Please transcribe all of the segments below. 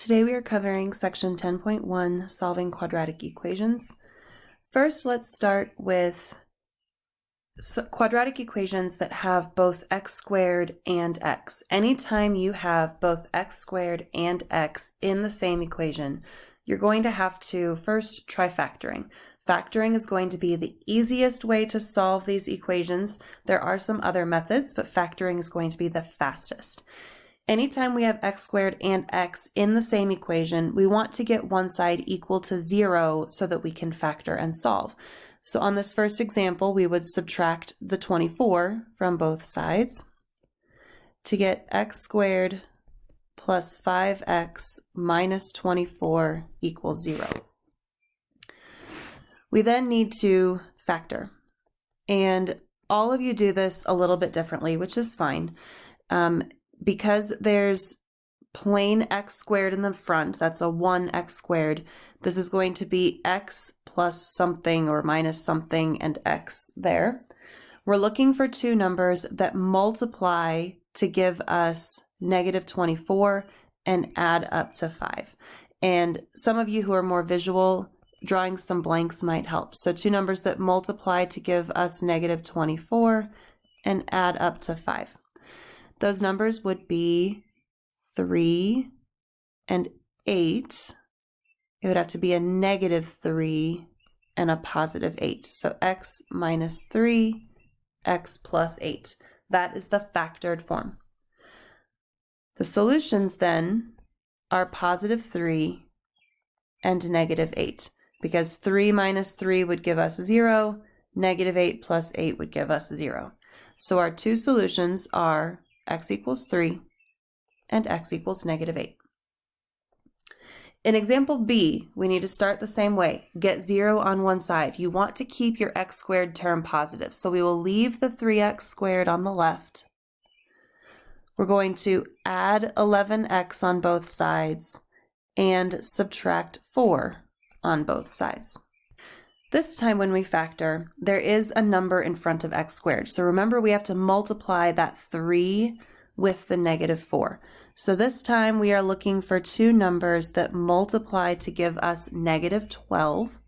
Today we are covering section 10.1, solving quadratic equations. First, let's start with quadratic equations that have both x squared and x. Anytime you have both x squared and x in the same equation, you're going to have to first try factoring. Factoring is going to be the easiest way to solve these equations. There are some other methods, but factoring is going to be the fastest. Anytime we have x squared and x in the same equation, we want to get one side equal to 0 so that we can factor and solve. So on this first example, we would subtract the 24 from both sides to get x squared plus 5x minus 24 equals 0. We then need to factor. And all of you do this a little bit differently, which is fine. Because there's plain x squared in the front, that's a 1x squared, this is going to be x plus something or minus something and x there. We're looking for two numbers that multiply to give us negative 24 and add up to 5. And some of you who are more visual, drawing some blanks might help. So two numbers that multiply to give us negative 24 and add up to 5. Those numbers would be 3 and 8. It would have to be a negative 3 and a positive 8. So x minus 3, x plus 8. That is the factored form. The solutions then are positive 3 and negative 8, because 3 minus 3 would give us 0, negative 8 plus 8 would give us 0. So our two solutions are x equals 3 and x equals negative 8. In example B, we need to start the same way. Get 0 on one side. You want to keep your x squared term positive, so we will leave the 3x squared on the left. We're going to add 11x on both sides and subtract 4 on both sides. This time when we factor, there is a number in front of x squared. So remember, we have to multiply that 3 with the negative 4. So this time we are looking for two numbers that multiply to give us negative 12,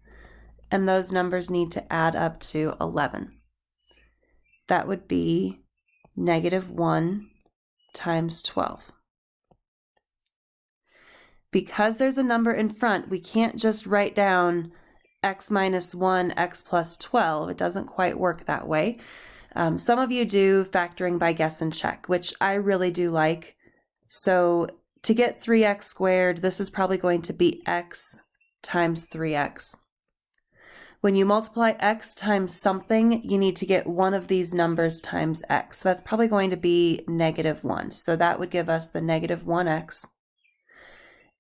and those numbers need to add up to 11. That would be negative 1 times 12. Because there's a number in front, we can't just write down x minus 1, x plus 12. It doesn't quite work that way. Some of you do factoring by guess and check, which I really do like. So to get 3x squared, this is probably going to be x times 3x. When you multiply x times something, you need to get one of these numbers times x. So that's probably going to be negative 1. So that would give us the negative 1x.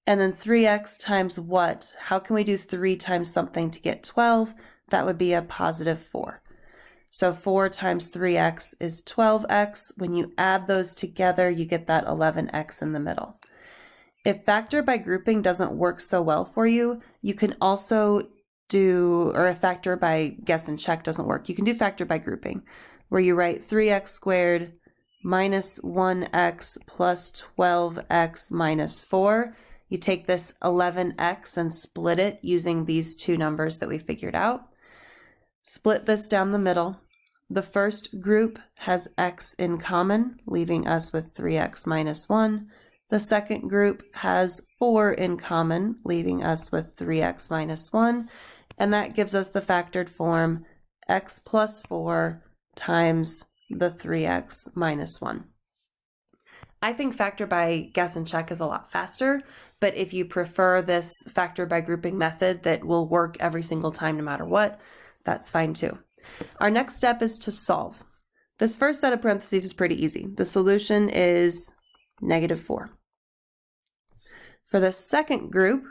And then 3x times what? How can we do 3 times something to get 12? That would be a positive 4. So 4 times 3x is 12x. When you add those together, you get that 11x in the middle. If factor by grouping doesn't work so well for you, you can also do, or if factor by guess and check doesn't work, you can do factor by grouping, where you write 3x squared minus 1x plus 12x minus 4. You take this 11x and split it using these two numbers that we figured out. Split this down the middle. The first group has x in common, leaving us with 3x minus 1. The second group has 4 in common, leaving us with 3x minus 1. And that gives us the factored form x plus 4 times the 3x minus 1. I think factor by guess and check is a lot faster, but if you prefer this factor by grouping method that will work every single time no matter what, that's fine too. Our next step is to solve. This first set of parentheses is pretty easy. The solution is negative 4. For the second group,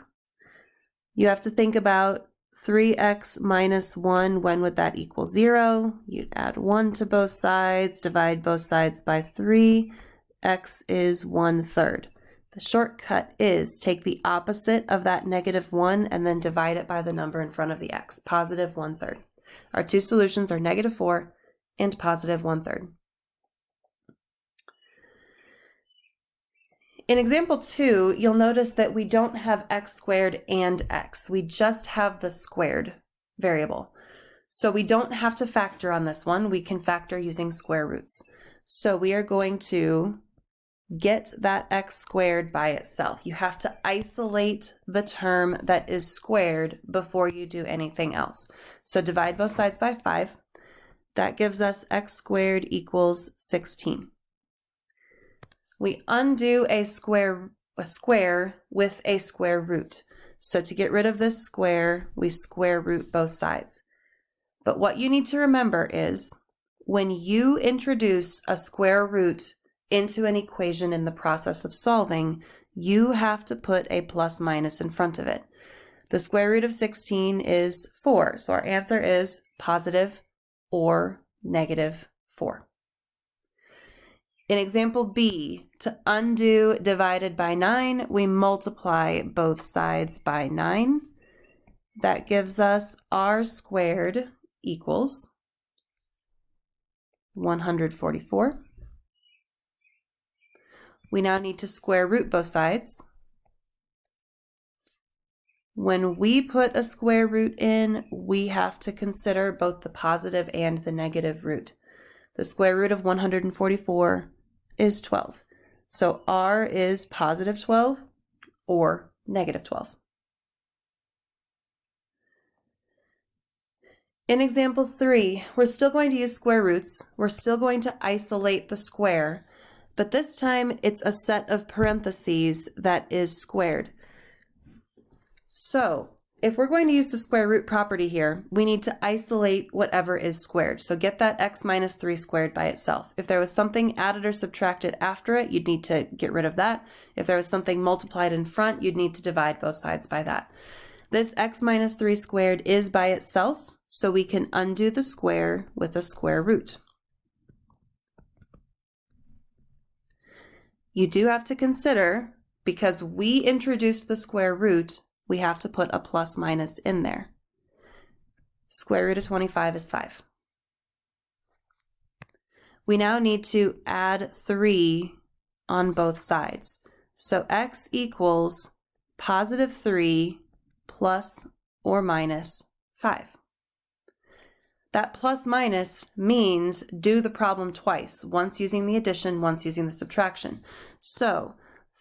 you have to think about 3x minus 1, when would that equal 0? You'd add 1 to both sides, divide both sides by 3. X is 1/3. The shortcut is take the opposite of that negative 1 and then divide it by the number in front of the x, positive 1/3. Our two solutions are negative 4 and positive 1/3. In example 2, you'll notice that we don't have x squared and x. We just have the squared variable. So we don't have to factor on this one. We can factor using square roots. So we are going to get that x squared by itself. You have to isolate the term that is squared before you do anything else. So divide both sides by 5. That gives us x squared equals 16. We undo a square with a square root. So to get rid of this square, we square root both sides. But what you need to remember is when you introduce a square root into an equation in the process of solving, you have to put a plus minus in front of it. The square root of 16 is 4, so our answer is positive or negative 4. In example B, to undo divided by 9, we multiply both sides by 9. That gives us r squared equals 144. We now need to square root both sides. When we put a square root in, we have to consider both the positive and the negative root. The square root of 144 is 12. So r is positive 12 or negative 12. In example 3, we're still going to use square roots. We're still going to isolate the square, but this time it's a set of parentheses that is squared. So if we're going to use the square root property here, we need to isolate whatever is squared. So get that x minus 3 squared by itself. If there was something added or subtracted after it, you'd need to get rid of that. If there was something multiplied in front, you'd need to divide both sides by that. This x minus 3 squared is by itself, so we can undo the square with a square root. You do have to consider, because we introduced the square root, we have to put a plus minus in there. Square root of 25 is 5. We now need to add 3 on both sides. So x equals positive 3 plus or minus 5. That plus minus means do the problem twice, once using the addition, once using the subtraction. So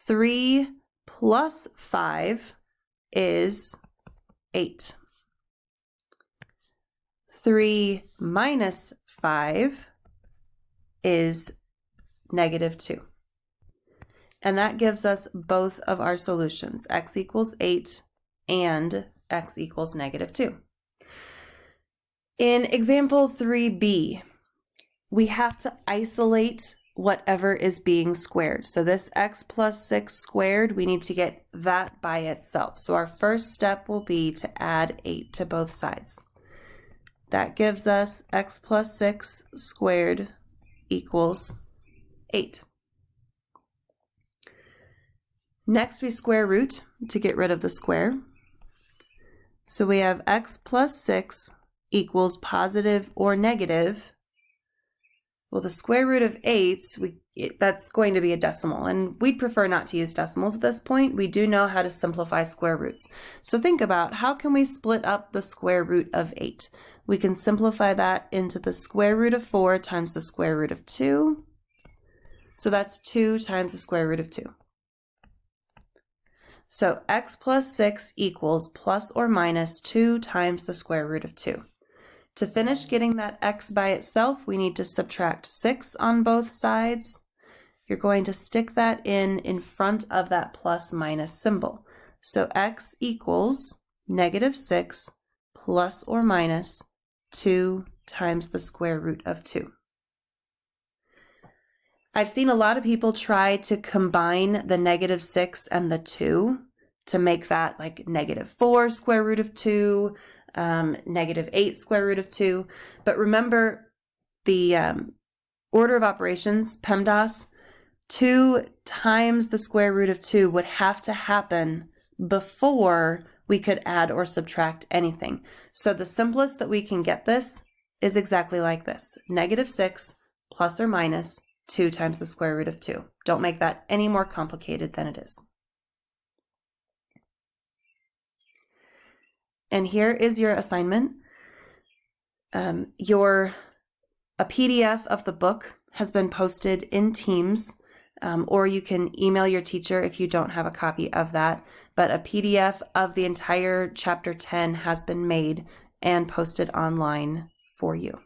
3 plus 5 is 8. 3 minus 5 is negative 2. And that gives us both of our solutions, x equals 8 and x equals negative 2. In example 3b, we have to isolate whatever is being squared. So this x plus 6 squared, we need to get that by itself. So our first step will be to add 8 to both sides. That gives us x plus 6 squared equals 8. Next, we square root to get rid of the square. So we have x plus 6 equals positive or negative. Well, the square root of 8, that's going to be a decimal, and we'd prefer not to use decimals at this point. We do know how to simplify square roots. So think about, how can we split up the square root of 8? We can simplify that into the square root of 4 times the square root of 2. So that's 2 times the square root of 2. So x plus 6 equals plus or minus 2 times the square root of 2. To finish getting that x by itself, we need to subtract 6 on both sides. You're going to stick that in front of that plus minus symbol. So x equals negative 6 plus or minus 2 times the square root of 2. I've seen a lot of people try to combine the negative 6 and the 2 to make that like negative 4 square root of 2, negative 8 square root of 2. But remember the order of operations, PEMDAS, 2 times the square root of 2 would have to happen before we could add or subtract anything. So the simplest that we can get this is exactly like this. Negative 6 plus or minus 2 times the square root of 2. Don't make that any more complicated than it is. And here is your assignment. A PDF of the book has been posted in Teams, or you can email your teacher if you don't have a copy of that. But a PDF of the entire Chapter 10 has been made and posted online for you.